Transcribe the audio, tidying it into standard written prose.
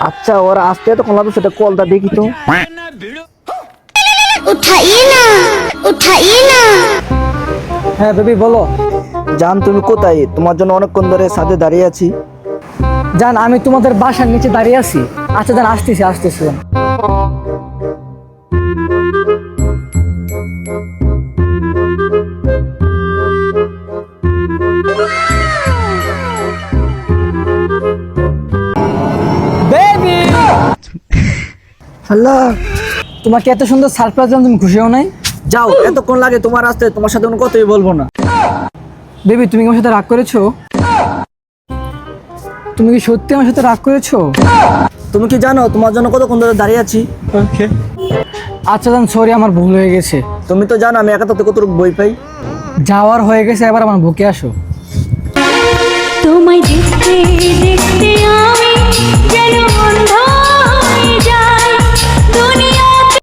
আচ্ছা ওরা আসতে তো কোন সেটা কলটা দেখি তো। उठाइए ना उठाइए ना। হ্যাঁ বেবি বলো। জান তুমি কোথায়? তোমার জন্য অনেকক্ষণ ধরে সাথে দাঁড়িয়ে আছি। জান আমি তোমাদের বাসার নিচে দাঁড়িয়ে আছি। আচ্ছা জান আসতেছি আসতেছি জান। বেবি হ্যালো, তোমাকে এত সুন্দর সারপ্রাইজ দিলাম, তুমি খুশি হও নাই? যাও, এতক্ষণ লাগে তোমার আসতে, তোমার সাথে কোনো কথাই বলবো না। বেবি তুমি কি আমার সাথে রাগ করেছো? তুমি কি সত্যি আমার সাথে রাগ করেছো? তুমি কি জানো তোমার জন্য কতক্ষণ ধরে দাঁড়িয়ে আছি? আচ্ছা জান সরি, আমার ভুল হয়ে গেছে। তুমি তো জানো আমি একা থাকতে কতটুকু বই পাই। যাওয়ার হয়ে গেছে, এবার আমার বুকে আসো। তোমায় দেখতে দেখতে